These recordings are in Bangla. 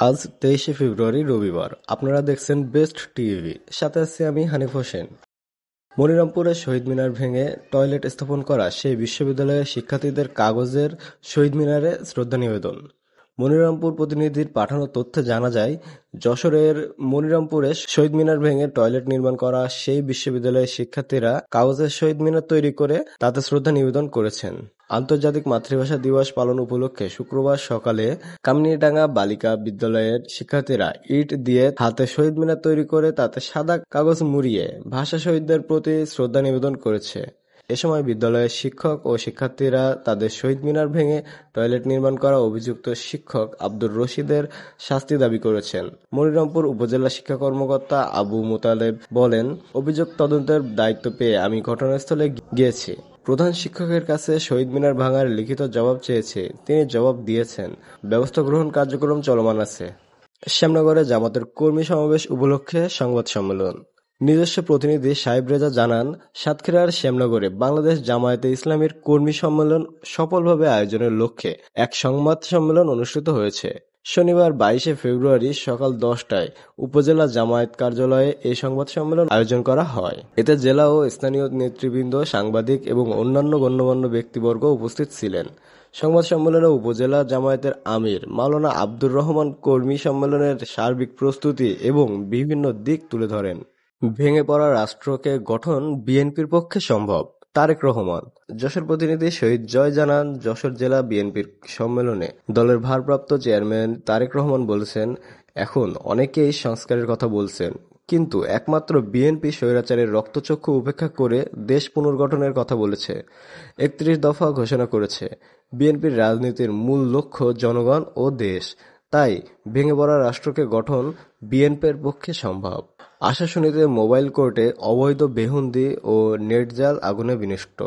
আজ 23শে ফেব্রুয়ারি রবিবার। আপনারা দেখছেন বেস্ট টিভি, সাথে আছি আমি হানিফ হোসেন। মনিরামপুরে শহীদ মিনার ভেঙে টয়লেট স্থাপন করা সেই বিশ্ববিদ্যালয়ের শিক্ষার্থীদের কাগজের শহীদ মিনারে শ্রদ্ধা নিবেদন। মনিরামপুর প্রতিনিধির পাঠানো তথ্যে জানা যায়, যশোরের মনিরামপুরে শহীদ মিনার ভেঙে টয়লেট নির্মাণ করা সেই বিশ্ববিদ্যালয়ের শিক্ষার্থীরা কাগজের শহীদ মিনার তৈরি করে তাতে শ্রদ্ধা নিবেদন করেছেন। আন্তর্জাতিক মাতৃভাষা দিবস পালন উপলক্ষে শুক্রবার সকালে কামনীডাঙ্গা বালিকা বিদ্যালয়ের শিক্ষার্থীরা ইট দিয়ে হাতে শহীদ মিনার তৈরি করে তাতে সাদা কাগজ মুড়িয়ে ভাষা শহীদদের প্রতি শ্রদ্ধা নিবেদন করেছে। এ সময় বিদ্যালয়ের শিক্ষক ও শিক্ষার্থীরা তাদের শহীদ মিনার ভেঙে টয়লেট নির্মাণ করা অভিযুক্ত শিক্ষক আব্দুর রশিদের শাস্তি দাবি করেছেন। মনিরামপুর উপজেলা শিক্ষা কর্মকর্তা আবু মোতালেব বলেন, অভিযোগ তদন্তের দায়িত্ব পেয়ে আমি ঘটনাস্থলে গিয়েছি। প্রধান শিক্ষকের কাছে শহীদ মিনার ভাঙার লিখিত জবাব চেয়েছি, তিনি জবাব দিয়েছেন। ব্যবস্থা গ্রহণ কার্যক্রম চলমান আছে। শ্যামনগরে জামাতের কর্মী সমাবেশ উপলক্ষে সংবাদ সম্মেলন। নিজস্ব প্রতিনিধি সাহেব রেজা জানান, সাতক্ষীরার শ্যামনগরে বাংলাদেশ জামায়াতে ইসলামীর কর্মী সম্মেলন সফলভাবে আয়োজনের লক্ষ্যে এক সংবাদ সম্মেলন অনুষ্ঠিত হয়েছে। শনিবার 22শে ফেব্রুয়ারি সকাল 10টায় উপজেলা জামায়াত কার্যালয়ে এই সংবাদ সম্মেলন আয়োজন করা হয়। এতে জেলা ও স্থানীয় নেতৃবৃন্দ, সাংবাদিক এবং অন্যান্য গণ্যমান্য ব্যক্তিবর্গ উপস্থিত ছিলেন। সংবাদ সম্মেলনে উপজেলা জামায়াতের আমির মাওলানা আব্দুর রহমান কর্মী সম্মেলনের সার্বিক প্রস্তুতি এবং বিভিন্ন দিক তুলে ধরেন। ভেঙে পড়া রাষ্ট্রকে গঠন বিএনপির পক্ষে সম্ভব। তারেক রহমান। যশোর প্রতিনিধি শহীদ জয় জানান, যশোর জেলা বিএনপির সম্মেলনে দলের ভারপ্রাপ্ত চেয়ারম্যান তারেক রহমান বলেছেন, এখন অনেকেই সংস্কারের কথা বলছেন, কিন্তু একমাত্র বিএনপি স্বৈরাচারের রক্তচক্ষু উপেক্ষা করে দেশ পুনর্গঠনের কথা বলেছে। 31 দফা ঘোষণা করেছে। বিএনপির রাজনীতির মূল লক্ষ্য জনগণ ও দেশ। তাই ভেঙে পড়া রাষ্ট্রকে গঠন বিএনপির পক্ষে সম্ভব। আশাশুনিতে মোবাইল কোর্টে অবৈধ বেহুন্দি ও নেটজাল আগুনে বিনষ্ট।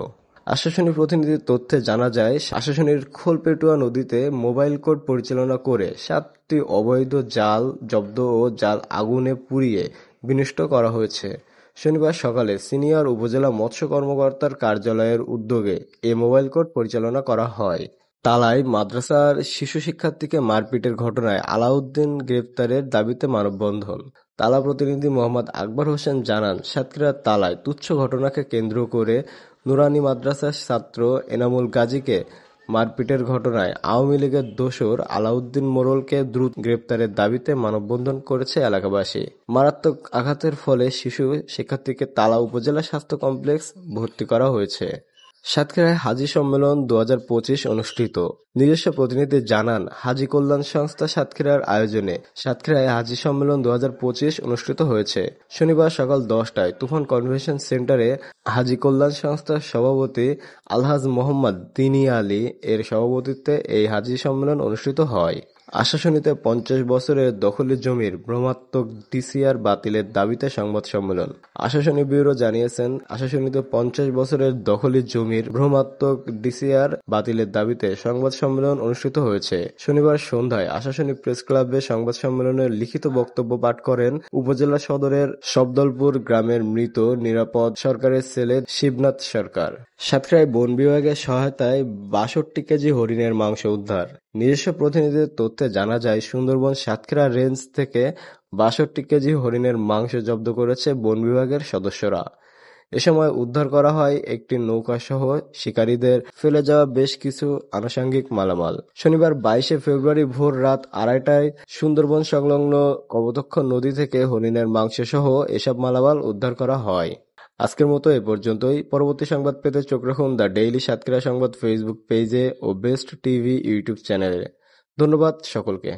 আশাশুনি প্রতিনিধির তথ্যে জানা যায়, আশাশুনির খোলপেটুয়া নদীতে মোবাইল কোর্ট পরিচালনা করে 7টি অবৈধ জাল জব্দ ও জাল আগুনে পুড়িয়ে বিনষ্ট করা হয়েছে। শনিবার সকালে সিনিয়র উপজেলা মৎস্য কর্মকর্তার কার্যালয়ের উদ্যোগে এ মোবাইল কোর্ট পরিচালনা করা হয়। তালায় মাদ্রাসার শিশু শিক্ষার্থীকে মারপিটের ঘটনায় আলাউদ্দিন গ্রেপ্তারের দাবিতে মানববন্ধন। তালা প্রতিনিধি মোহাম্মদ আকবর হোসেন জানান, সাতক্ষীরার তালায় তুচ্ছ ঘটনাকে কেন্দ্র করে নুরানি মাদ্রাসার ছাত্র এনামুল গাজীকে মারপিটের ঘটনায় আওয়ামী লীগের দোসর আলাউদ্দিন মোড়লকে দ্রুত গ্রেপ্তারের দাবিতে মানববন্ধন করেছে এলাকাবাসী। মারাত্মক আঘাতের ফলে শিশু শিক্ষার্থীকে তালা উপজেলা স্বাস্থ্য কমপ্লেক্স ভর্তি করা হয়েছে। সাতক্ষীরায় হাজী সম্মেলন 2025 অনুষ্ঠিত। নিজস্ব প্রতিনিধি জানান, হাজী কল্যাণ সংস্থা সাতক্ষীরার আয়োজনে সাতক্ষীরায় হাজী সম্মেলন 2025 অনুষ্ঠিত হয়েছে। শনিবার সকাল 10টায় তুফান কনভেনশন সেন্টারে হাজী কল্যাণ সংস্থার সভাপতি আলহাজ মোহাম্মদ দিনী আলী এর সভাপতিত্বে এই হাজী সম্মেলন অনুষ্ঠিত হয়। আশাশুনিতে 50 বছরের দখলি জমির ভ্রমাত্মক ডিসিআর বাতিলের দাবিতে সংবাদ সম্মেলন। আশাশুনি ব্যুরো জানিয়েছেন, আশাশুনিতে 50 বছরের দখলি জমির ভ্রমাত্মক ডিসিআর বাতিলের দাবিতে সংবাদ সম্মেলন অনুষ্ঠিত হয়েছে। শনিবার সন্ধ্যায় আশাশুনি প্রেস ক্লাবে সংবাদ সম্মেলনের লিখিত বক্তব্য পাঠ করেন উপজেলা সদরের সবদলপুর গ্রামের মৃত নিরাপদ সরকারের ছেলে শিবনাথ সরকার। সাতক্ষীরায় বন বিভাগের সহায়তায় 62 কেজি হরিণের মাংস উদ্ধার। নিজস্ব প্রতিনিধিদের তথ্যে জানা যায়, সুন্দরবন সাতক্ষীরা রেঞ্জ থেকে 62 কেজি হরিণের মাংস জব্দ করেছে বন বিভাগের সদস্যরা। এ সময় উদ্ধার করা হয় একটি নৌকাসহ শিকারীদের ফেলে যাওয়া বেশ কিছু আনুষঙ্গিক মালামাল। শনিবার 22শে ফেব্রুয়ারি ভোর রাত 2:30টায় সুন্দরবন সংলগ্ন কপোতাক্ষ নদী থেকে হরিণের মাংসসহ এসব মালামাল উদ্ধার করা হয়। আজকের মতো এ পর্যন্তই। পরবর্তী সংবাদ পেতে চোখ রাখুন দ্য ডেইলি সাতক্ষীরা সংবাদ ফেসবুক পেজে ও বেস্ট টিভি ইউটিউব চ্যানেলে। ধন্যবাদ সকলকে।